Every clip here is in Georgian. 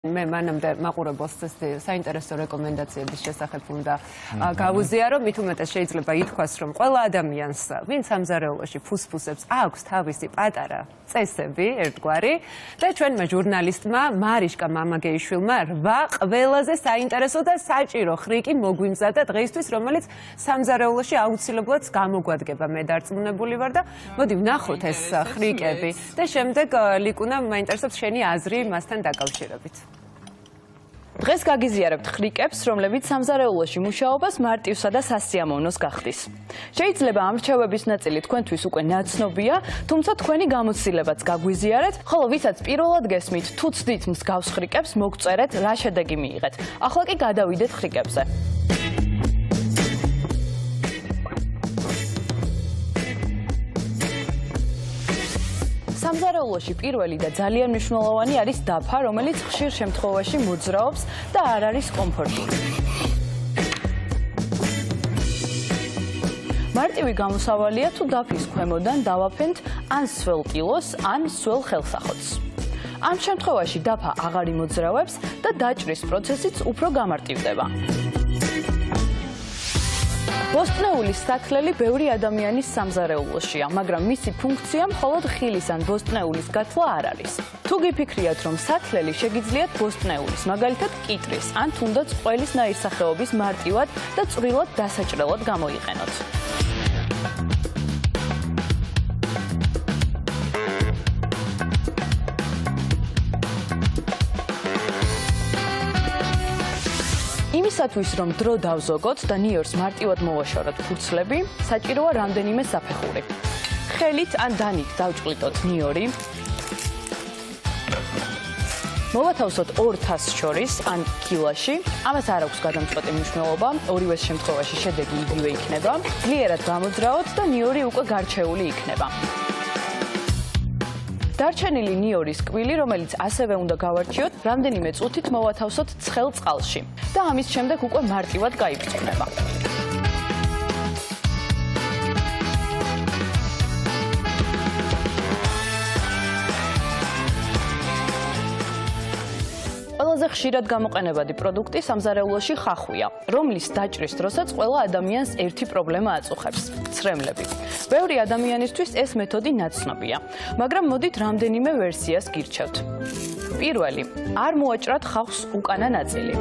მე მანამდე მაყურებელს საინტერესო რეკომენდაციების შესახებ უნდა გავუზიარო, მით უმეტეს შეიძლება ითქვას, რომ ყველა ადამიანს, ვინც სამზარეულოში ფუსფუსებს, აქვს თავისი პატარა წესები, ერთგვარი, და ჩვენმა ჟურნალისტმა მარიშკა მამაგეიშვილმა 8 ყველაზე საინტერესო და საჭირო ხრიკი მოგვიმზადა დღეისთვის, რომელიც სამზარეულოში აუცილებლად გამოგვადგება. მე დარწმუნებული ვარ და მოდი ვნახოთ ეს ხრიკები და შემდეგ ლიკუნა მაინტერესებს შენი აზრი მასთან დაკავშირებით. დღეს გაგიზიარებთ ხრიკებს, რომლებიც სამზარეულოში მუშაობას მარტივსა და სასიამოვნოს გახდის. შეიძლება ამ რჩევების ნაწილი თქვენთვის უკვე ნაცნობია, თუმცა თქვენი გამოცდილებაც გაგვიზიარეთ, ხოლო ვისაც პირველად გესმით, თუ ცდით მსგავს ხრიკებს, მოგწერეთ, რა შედეგი მიიღეთ. ახლა კი გადავიდეთ ხრიკებზე. სამზარეულოში პირველი და ძალიან მნიშვნელოვანი არის დაფა, რომელიც ხშირ შემთხვევაში მოძრაობს და არ არის კომფორტული. მარტივი გამოსავალია თუ დაფის ქვემოდან დავაფენთ ან სველ კილოს, ან სველ ხელსახოტს. ამ შემთხვევაში დაფა აღარ იმოძრავებს და დაჭრის პროცესიც უფრო გამარტივდება. ბოსტნეულის სათლელი ბევრი ადამიანის სამზარეულოშია, მაგრამ მისი ფუნქცია მხოლოდ ხილის ან ბოსტნეულის გათვლა არ არის. თუ გიფიქრიათ, რომ სათლელი შეგიძლიათ ბოსტნეულის, მაგალითად კიტრის, ან თუნდაც ყველის ნაირსახეობის მარტივად და წვრილად დასაჭრელად გამოიყენოთ. იმისათვის, რომ დრო დავზოგოთ და ნიორს მარტივად მოვაშოროთ ფურცლები, საჭიროა რამდენიმე საფეხური. ხელით ან დანით დავჭყლიტოთ ნიორი. მოვათავსოთ ორ თასს შორის ან კილაში. ამას არ აქვს გადამწყვეტი მნიშვნელობა, ორივე შემთხვევაში შედეგი იგივე იქნება. ძლიერად გამოძრავოთ და ნიორი უკვე გარჩეული იქნება. დარჩენილი ნიორის კვილი, რომელიც ასევე უნდა გავარჩიოთ, რამდენიმე წუთით მოვათავსოთ ცხელ წყალში და ამის შემდეგ უკვე მარტივად გაიბრძვნება. ყველაზე ხშირად გამოყენებადი პროდუქტი სამზარეულოში ხახვია, რომლის დაჭრის დროსაც ყველა ადამიანს ერთი პრობლემა აწუხებს – ცრემლები. ბევრი ადამიანისთვის ეს მეთოდი ნაცნობია, მაგრამ მოდით რამდენიმე ვერსიას გირჩევთ. პირველი, არ მოაჭრათ ხახვს უკანა ნაწილი.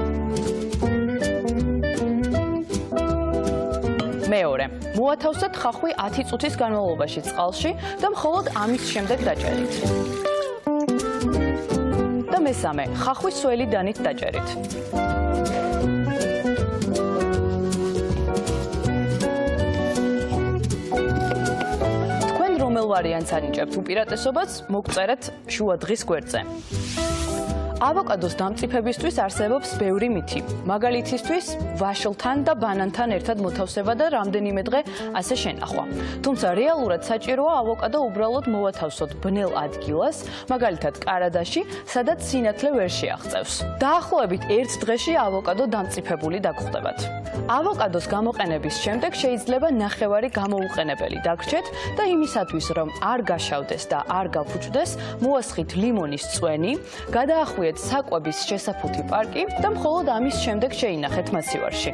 მეორე, მოათავსოთ ხახვი 10 წუთის განმავლობაში წყალში და მხოლოდ ამის შემდეგ დაჭერით. მესამე, ხახვის სველი დანით დაჭერით. თქვენ რომელ ვარიანტს ანიჭებთ უპირატესობას, მოგწერეთ შუა დღის გვერდზე. ავოკადოს დამწიფებისთვის არსებობს ბევრი მითი. მაგალითისთვის, ვაშლთან და ბანანთან ერთად მოთავსება და რამდენიმე დღე ასე შენახვა. თუმცა რეალურად საჭიროა ავოკადო უბრალოდ მოვათავსოთ ბნელ ადგილას, მაგალითად კარადაში, სადაც სინათლე ვერ შეაღწევს. დაახლოებით 1 დღეში ავოკადო დამწიფებული დაგხვდებათ. ავოკადოს გამოყენების შემდეგ შეიძლება ნახევარი გამოუყენებელი დაგრჩეთ და იმისათვის, რომ არ გაშავდეს და არ გაფუჭდეს, მოასხით ლიმონის წვენი, გადაახვიეთ საკვების შესაფუთი პარკი და მხოლოდ ამის შემდეგ შეინახეთ მასივარში.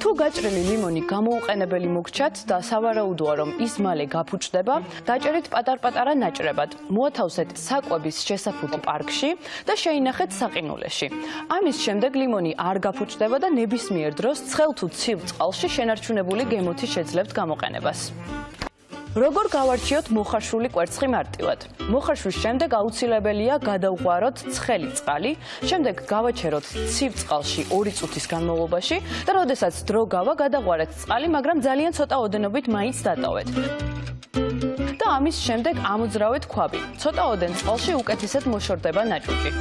თუ გაჭრილი ლიმონი გამოუყენებელი მოგჩათ და სავარაუდოა, რომ ის მალე გაფუჭდება, დაჭერით პატარ-პატარა ნაჭრებად, მოათავსეთ საკვების შესაფუთი პარკში და შეინახეთ საყინულეში. ამის შემდეგ ლიმონი არ გაფუჭდება და ნებისმიერ დროს ცხელ თუ ცივ წყალში შენარჩუნებული გემოთი შეძლებთ გამოყენებას. როგორ გავარჩიოთ მოხარშული კვერცხი მარტივად? მოხარშვის შემდეგ აუცილებელია გადავღვაროთ ცხელი წყალი, შემდეგ გავაჩეროთ ცივ წყალში 2 წუთის განმავლობაში და როდესაც დრო გავა, გადაღვარეთ წყალი, მაგრამ ძალიან ცოტა ოდენობით მაინც დატოვეთ. და ამის შემდეგ ამოძრავეთ ქვაბი. ცოტა ოდენ წყალში უკეთესად მოშორდება ნაჭუჭი.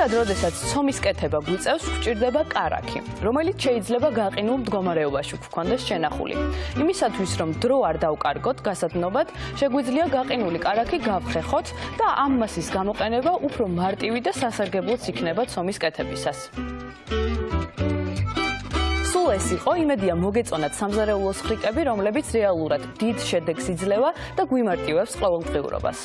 ხშირად, როდესაც ცომის კეთება გვიწევს, გვჭირდება კარაქი, რომელიც შეიძლება გაყინულ მდგომარეობაში გვქონდეს შენახული. იმისათვის, რომ დრო არ დავკარგოთ გასადნობად, შეგვიძლია გაყინული კარაქი გავხეხოთ და ამ მასის გამოყენება უფრო მარტივი და სასარგებლოც იქნება ცომის კეთებისას. სულ ეს იყო, იმედია მოგეწონათ სამზარეულოს ხრიკები, რომლებიც რეალურად დიდ შედეგს იძლევა და გვიმარტივებს ყოველდღიურობას.